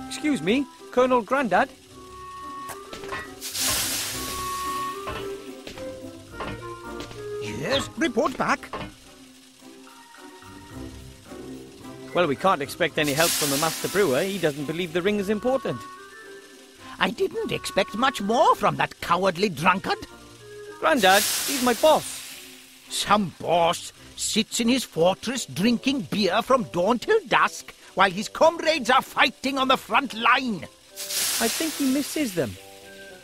Excuse me, Colonel Grandad? Yes, report back. Well, we can't expect any help from the Master Brewer. He doesn't believe the ring is important. I didn't expect much more from that cowardly drunkard. Grandad, he's my boss. Some boss sits in his fortress drinking beer from dawn till dusk while his comrades are fighting on the front line. I think he misses them.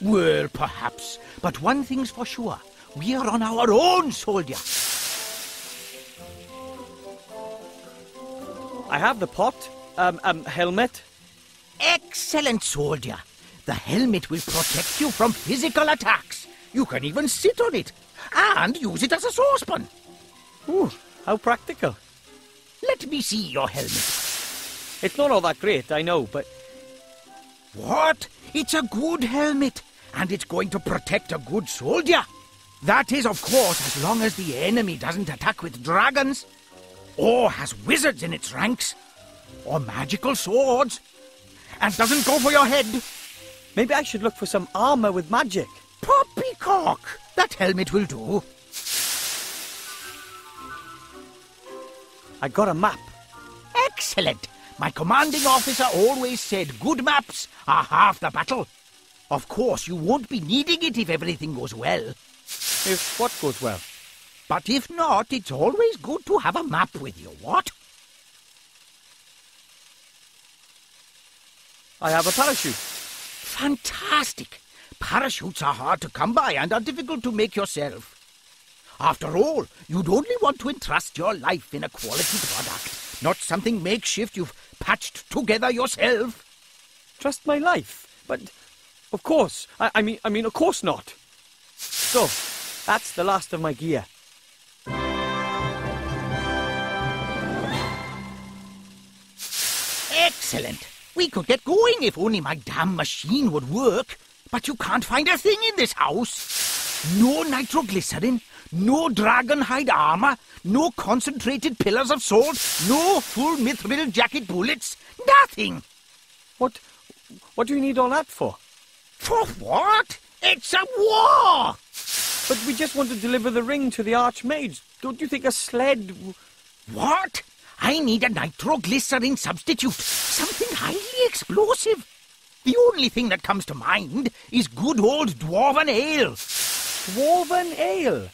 Well, perhaps. But one thing's for sure. We are on our own, soldier. I have the pot. Helmet. Excellent, soldier. The helmet will protect you from physical attacks. You can even sit on it and use it as a saucepan. Ooh, how practical. Let me see your helmet. It's not all that great, I know, but... What? It's a good helmet, and it's going to protect a good soldier. That is, of course, as long as the enemy doesn't attack with dragons, or has wizards in its ranks, or magical swords, and doesn't go for your head. Maybe I should look for some armor with magic. Poppycock! That helmet will do. I got a map. Excellent! My commanding officer always said good maps are half the battle. Of course, you won't be needing it if everything goes well. If what goes well? But if not, it's always good to have a map with you, what? I have a parachute. Fantastic! Parachutes are hard to come by and are difficult to make yourself. After all, you'd only want to entrust your life in a quality product, not something makeshift you've patched together yourself. Trust my life? But, of course. I mean, of course not. So, that's the last of my gear. Excellent! We could get going if only my damn machine would work. But you can't find a thing in this house. No nitroglycerin, no dragon hide armor, no concentrated pillars of salt, no full mithril jacket bullets, nothing. What do you need all that for? For what? It's a war! But we just want to deliver the ring to the Archmage. Don't you think a sled... What? I need a nitroglycerin substitute, something highly explosive. The only thing that comes to mind is good old dwarven ale. Dwarven ale?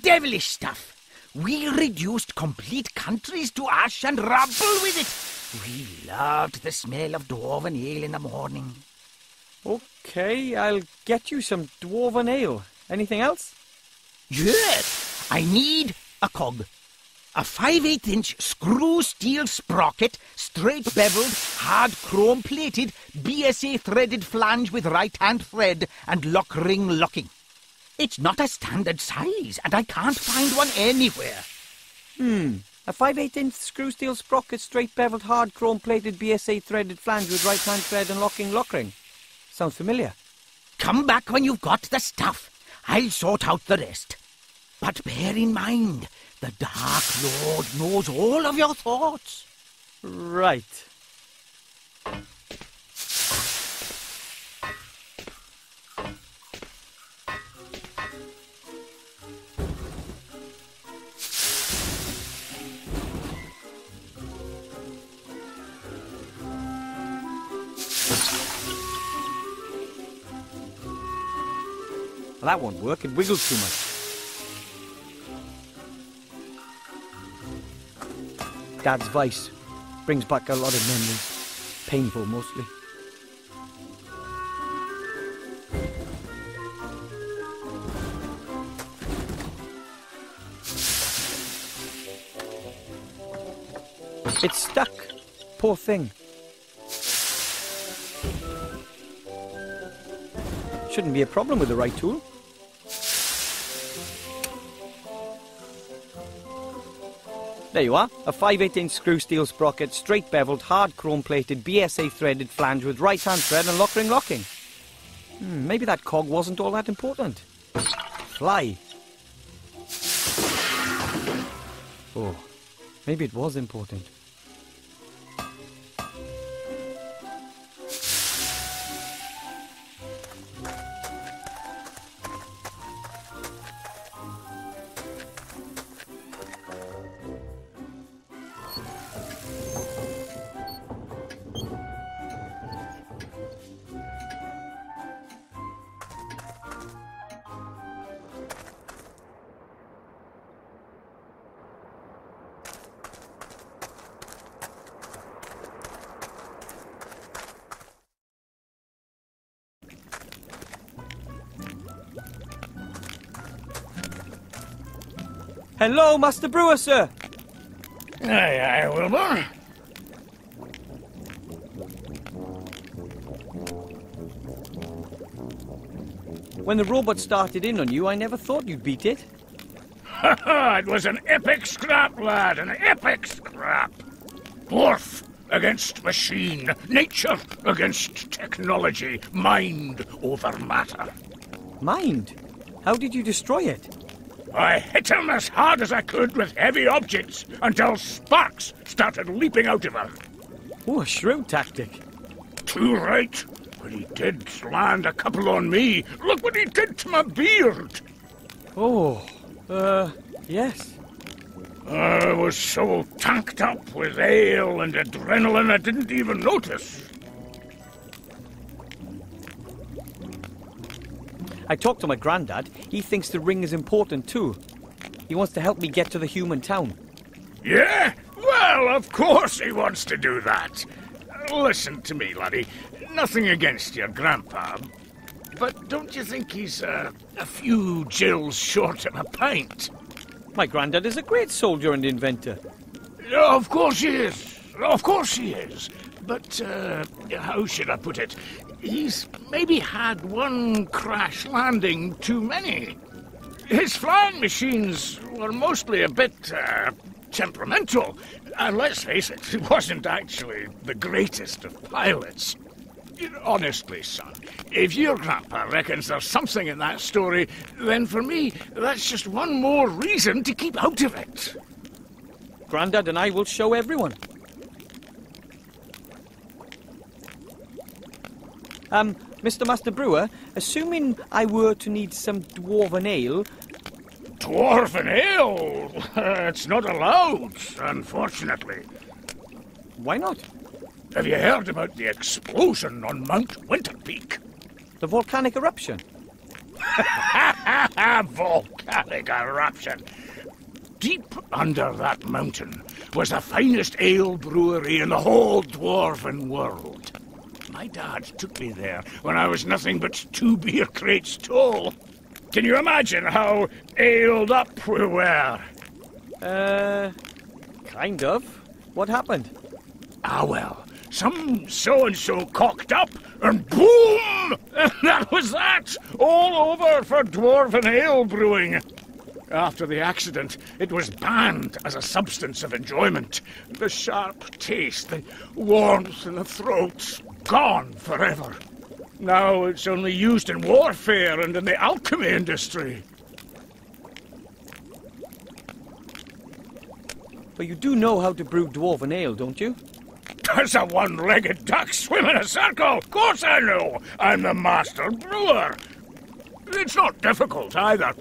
Devilish stuff. We reduced complete countries to ash and rubble with it. We loved the smell of dwarven ale in the morning. Okay, I'll get you some dwarven ale. Anything else? Yes, I need a cog. A 5/8-inch screw steel sprocket, straight beveled, hard chrome plated, BSA threaded flange with right-hand thread and lock ring locking. It's not a standard size, and I can't find one anywhere. A 5/8-inch screw steel sprocket, straight beveled, hard chrome plated, BSA threaded flange with right-hand thread and locking lock ring. Sounds familiar. Come back when you've got the stuff. I'll sort out the rest. But bear in mind, the Dark Lord knows all of your thoughts. Right. Well, that won't work. It wiggles too much. Dad's vice brings back a lot of memories. Painful, mostly. It's stuck. Poor thing. Shouldn't be a problem with the right tool. There you are, a 5/8-inch screw steel sprocket, straight beveled, hard chrome plated, BSA threaded flange with right-hand thread and lock ring locking. Maybe that cog wasn't all that important. Fly. Oh, maybe it was important. Hello, Master Brewer, sir. Aye, aye, Wilbur. When the robot started in on you, I never thought you'd beat it. Ha ha! It was an epic scrap, lad, an epic scrap. Dwarf against machine, nature against technology, mind over matter. Mind? How did you destroy it? I hit him as hard as I could with heavy objects until sparks started leaping out of her. Oh, a shrewd tactic. Too right. But he did land a couple on me. Look what he did to my beard. Oh, yes. I was so tanked up with ale and adrenaline I didn't even notice. I talked to my granddad. He thinks the ring is important too. He wants to help me get to the human town. Yeah? Well, of course he wants to do that. Listen to me, laddie. Nothing against your grandpa, but don't you think he's a few gills short of a pint? My granddad is a great soldier and inventor. Of course he is. Of course he is. But, how should I put it? He's maybe had one crash landing too many. His flying machines were mostly a bit, temperamental. And let's face it, he wasn't actually the greatest of pilots. Honestly, son, if your grandpa reckons there's something in that story, then for me, that's just one more reason to keep out of it. Grandad and I will show everyone. Mr. Master Brewer, assuming I were to need some dwarven ale... Dwarven ale? It's not allowed, unfortunately. Why not? Have you heard about the explosion on Mount Winterpeak? The volcanic eruption? Volcanic eruption. Deep under that mountain was the finest ale brewery in the whole dwarven world. My dad took me there when I was nothing but 2 beer crates tall. Can you imagine how aled up we were? Kind of. What happened? Ah, well, some so-and-so cocked up, and boom! And that was that! All over for dwarven ale brewing. After the accident, it was banned as a substance of enjoyment. The sharp taste, the warmth in the throat, gone forever. Now it's only used in warfare and in the alchemy industry. But you do know how to brew dwarven ale, don't you? Does a one-legged duck swim in a circle? Of course I know. I'm the master brewer. It's not difficult either.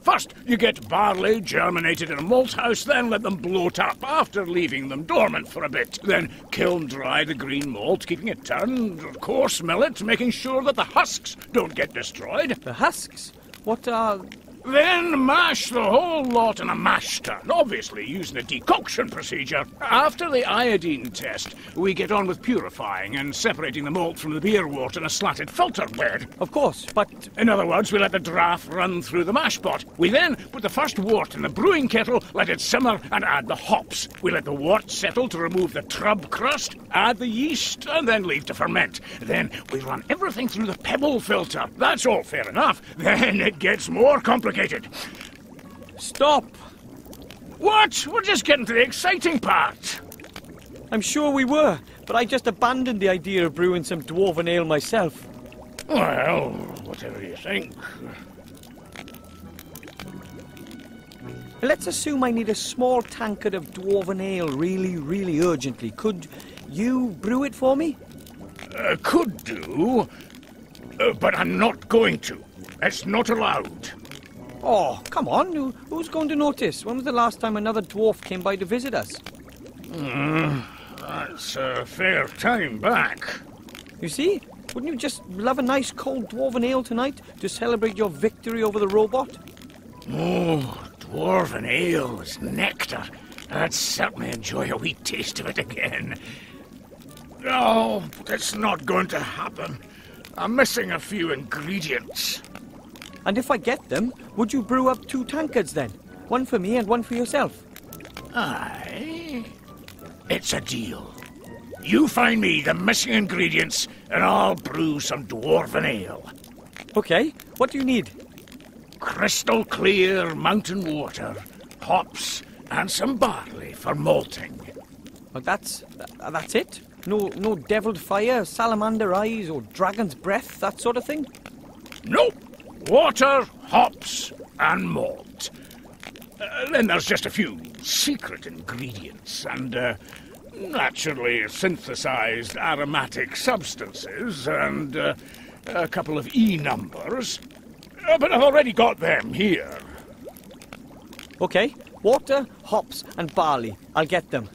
First, you get barley germinated in a malt house, then let them bloat up after leaving them dormant for a bit. Then kiln dry the green malt, keeping it turned, coarse mill it, making sure that the husks don't get destroyed. The husks? What are... Then mash the whole lot in a mash tun, obviously using a decoction procedure. After the iodine test, we get on with purifying and separating the malt from the beer wort in a slatted filter bed. Of course, but... In other words, we let the draft run through the mash pot. We then put the first wort in the brewing kettle, let it simmer, and add the hops. We let the wort settle to remove the trub crust, add the yeast, and then leave to ferment. Then we run everything through the pebble filter. That's all fair enough. Then it gets more complicated. Stop! What? We're just getting to the exciting part. I'm sure we were, but I just abandoned the idea of brewing some dwarven ale myself. Well, whatever you think. Let's assume I need a small tankard of dwarven ale really, really urgently. Could you brew it for me? Could do, but I'm not going to. It's not allowed. Oh, come on. Who's going to notice? When was the last time another dwarf came by to visit us? That's a fair time back. You see? Wouldn't you just love a nice cold dwarven ale tonight to celebrate your victory over the robot? Oh, dwarven ale is nectar. I'd certainly enjoy a wee taste of it again. No, but it's not going to happen. I'm missing a few ingredients. And if I get them, would you brew up 2 tankards then? One for me and one for yourself. Aye. It's a deal. You find me the missing ingredients, and I'll brew some dwarven ale. Okay, what do you need? Crystal clear mountain water, hops, and some barley for malting. Well, that's it? No deviled fire, salamander eyes, or dragon's breath, that sort of thing? Nope. Water, hops, and malt. Then there's just a few secret ingredients and naturally synthesized aromatic substances and a couple of E numbers. But I've already got them here. Okay, water, hops, and barley. I'll get them.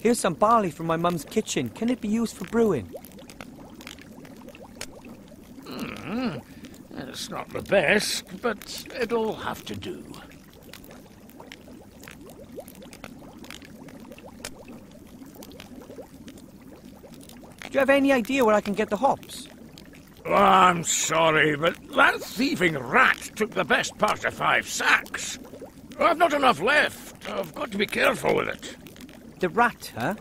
Here's some barley from my mum's kitchen. Can it be used for brewing? It's not the best, but it'll have to do. Do you have any idea where I can get the hops? Oh, I'm sorry, but that thieving rat took the best part of 5 sacks. I've not enough left. I've got to be careful with it. The rat, huh?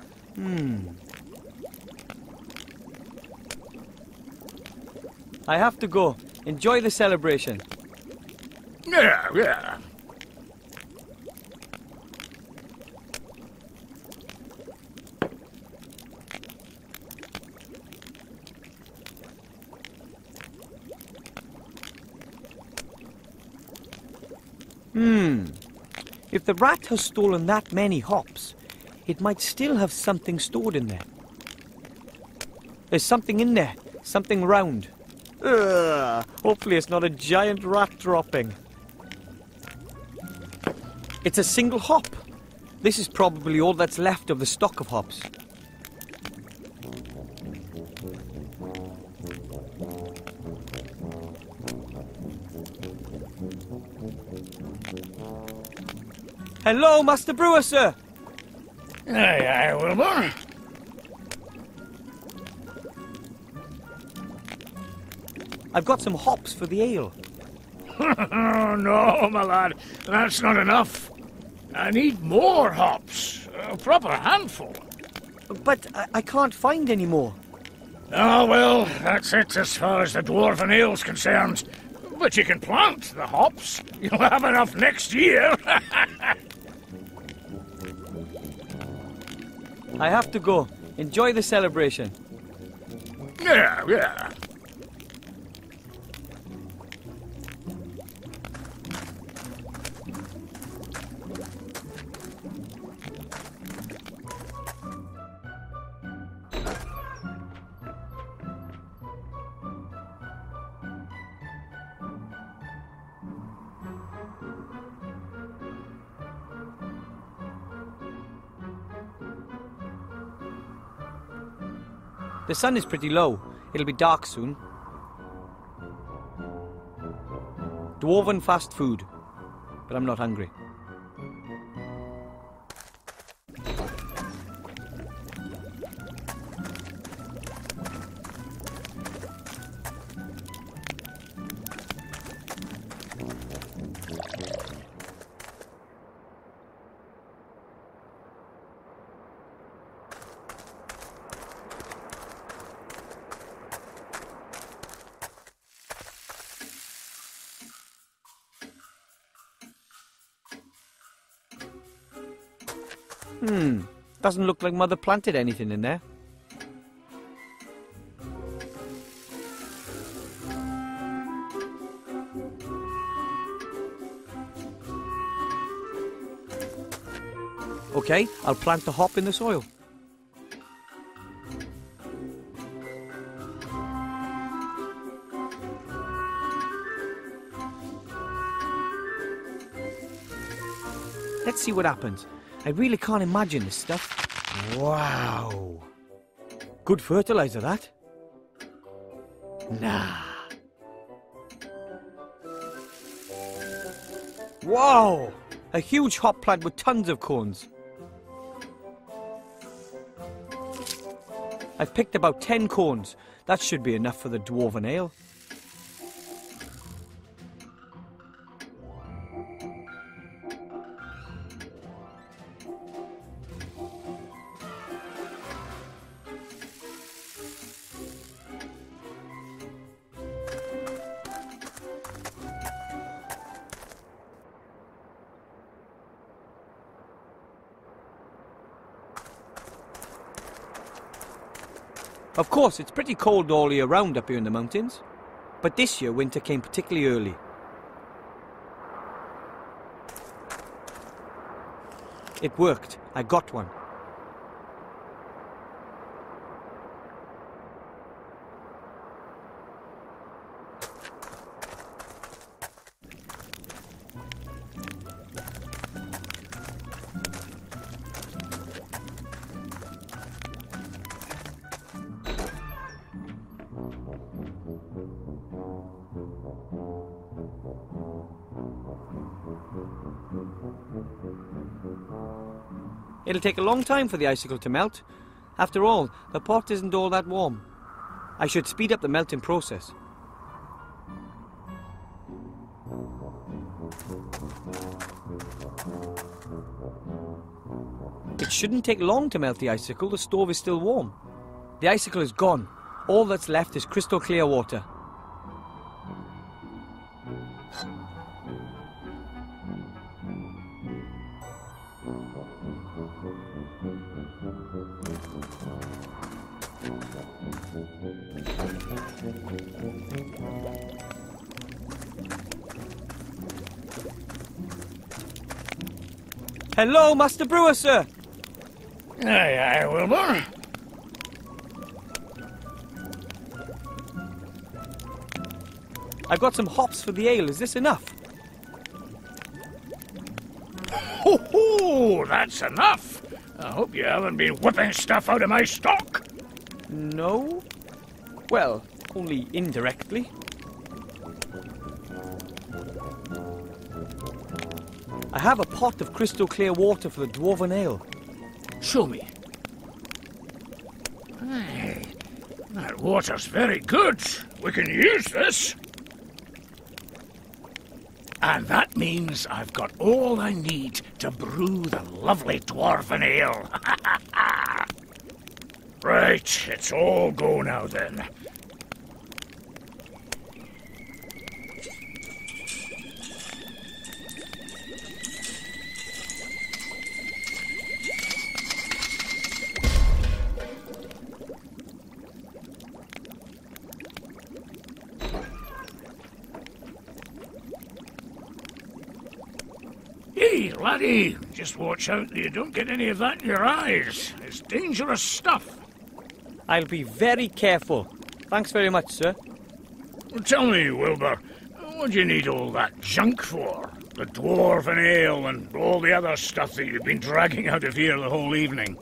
I have to go. Enjoy the celebration. Yeah. If the rat has stolen that many hops, it might still have something stored in there. There's something in there. Something round. Ugh, hopefully it's not a giant rat dropping. It's a single hop. This is probably all that's left of the stock of hops. Hello, Master Brewer, sir. Aye, Wilbur. I've got some hops for the ale. Oh, no, my lad. That's not enough. I need more hops. A proper handful. But I can't find any more. Oh, well, that's it as far as the dwarven ale's concerned. But you can plant the hops. You'll have enough next year. I have to go. Enjoy the celebration. Yeah. The sun is pretty low. It'll be dark soon. Dwarven fast food. But I'm not hungry. Doesn't look like Mother planted anything in there. Okay, I'll plant the hop in the soil. Let's see what happens. I really can't imagine this stuff. Wow. Good fertilizer, that. Nah. Wow! A huge hop plant with tons of cones. I've picked about 10 cones. That should be enough for the dwarven ale. Of course, it's pretty cold all year round up here in the mountains. But this year, winter came particularly early. It worked. I got one. It'll take a long time for the icicle to melt. After all, the pot isn't all that warm. I should speed up the melting process. It shouldn't take long to melt the icicle. The stove is still warm. The icicle is gone. All that's left is crystal clear water. Hello, Master Brewer, sir. Aye, aye, Wilbur. I've got some hops for the ale. Is this enough? Ho ho! That's enough. I hope you haven't been whipping stuff out of my stock. No. Well, only indirectly. I have a pot of crystal clear water for the dwarven ale. Show me. Aye, that water's very good. We can use this. And that means I've got all I need to brew the lovely dwarven ale. Right, it's all go now then. Hey, laddie, just watch out that you don't get any of that in your eyes. It's dangerous stuff. I'll be very careful. Thanks very much, sir. Well, tell me, Wilbur, what do you need all that junk for? The dwarven ale and all the other stuff that you've been dragging out of here the whole evening.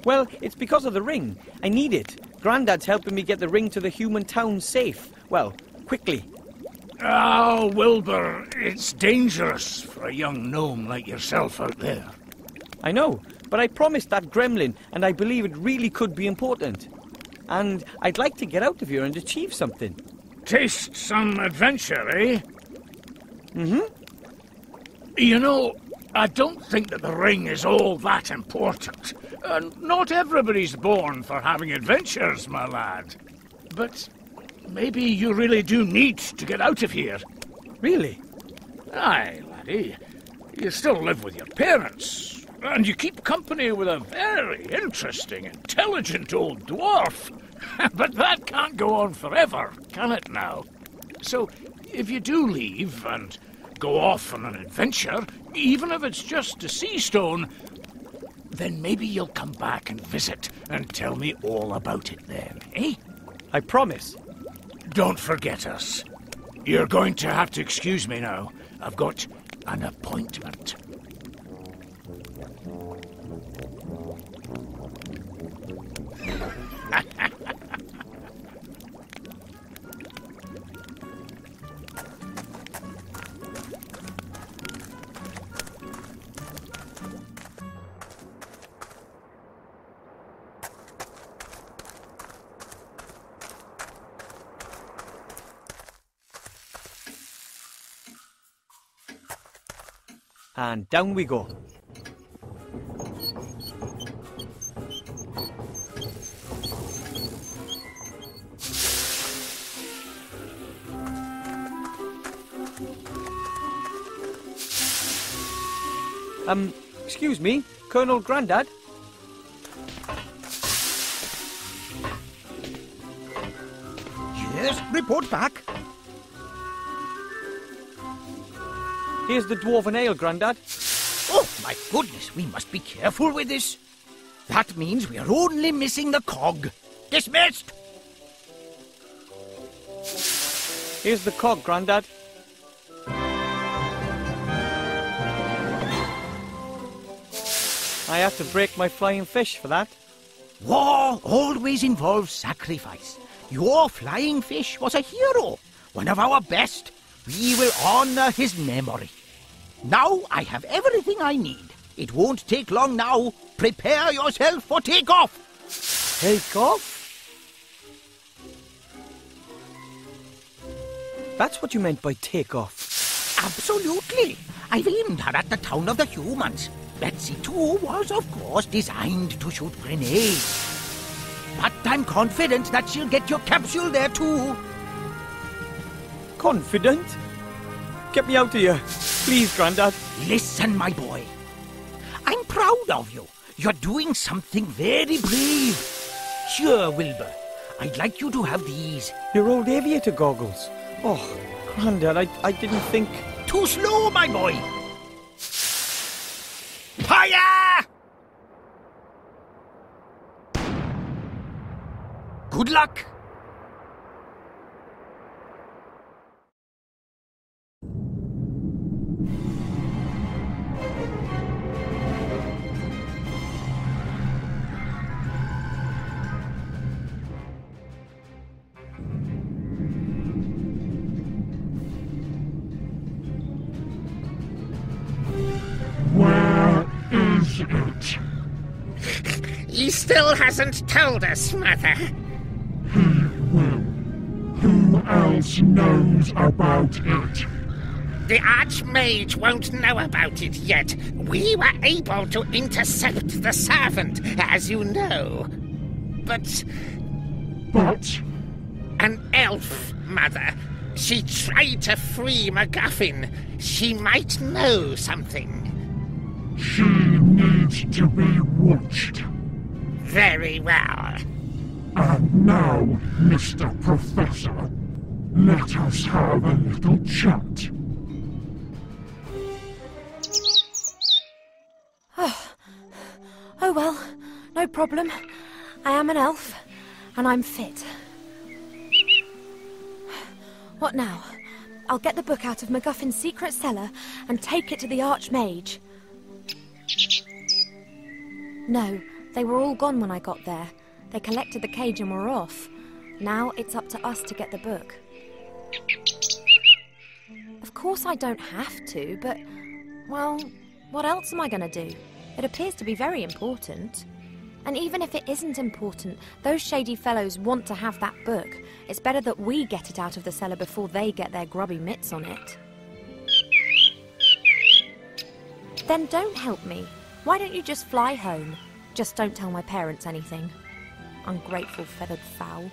Well, it's because of the ring. I need it. Grandad's helping me get the ring to the human town safe. Well, quickly. Oh, Wilbur, it's dangerous for a young gnome like yourself out there. I know, but I promised that gremlin, and I believe it really could be important. And I'd like to get out of here and achieve something. Taste some adventure, eh? Mm-hmm. You know, I don't think that the ring is all that important. Not everybody's born for having adventures, my lad. But maybe you really do need to get out of here. Really? Aye, laddie. You still live with your parents, and you keep company with a very interesting, intelligent old dwarf. But that can't go on forever, can it now? So, if you do leave and go off on an adventure, even if it's just a sea stone, then maybe you'll come back and visit and tell me all about it then, eh? I promise. Don't forget us. You're going to have to excuse me now. I've got an appointment. And down we go. Excuse me, Colonel Grandad? Yes, report back. Here's the dwarven ale, Grandad. Oh, my goodness, we must be careful with this. That means we're only missing the cog. Dismissed! Here's the cog, Grandad. I had to break my flying fish for that. War always involves sacrifice. Your flying fish was a hero, one of our best. We will honor his memory. Now I have everything I need. It won't take long now. Prepare yourself for takeoff. Take off? That's what you meant by take off. Absolutely. I've aimed her at the town of the humans. Betsy, too, was, of course, designed to shoot grenades. But I'm confident that she'll get your capsule there, too. Confident? Get me out of here. Please, Grandad. Listen, my boy. I'm proud of you. You're doing something very brave. Sure, Wilbur. I'd like you to have these. Your old aviator goggles. Oh, Grandad, I didn't think... Too slow, my boy. Fire! Good luck. Where is it? He still hasn't told us, Mother. He will. Who else knows about it? The Archmage won't know about it yet. We were able to intercept the servant, as you know. But But an elf, Mother. She tried to free MacGuffin. She might know something. she needs to be watched. Very well. And now, Mr. Professor, let us have a little chat. Oh well, no problem. I am an elf, and I'm fit. What now? I'll get the book out of MacGuffin's secret cellar and take it to the Archmage. No, they were all gone when I got there. They collected the cage and were off. Now it's up to us to get the book. Of course I don't have to, but, well, what else am I going to do? It appears to be very important. And even if it isn't important, those shady fellows want to have that book. It's better that we get it out of the cellar before they get their grubby mitts on it. Then don't help me. Why don't you just fly home? Just don't tell my parents anything. Ungrateful feathered fowl.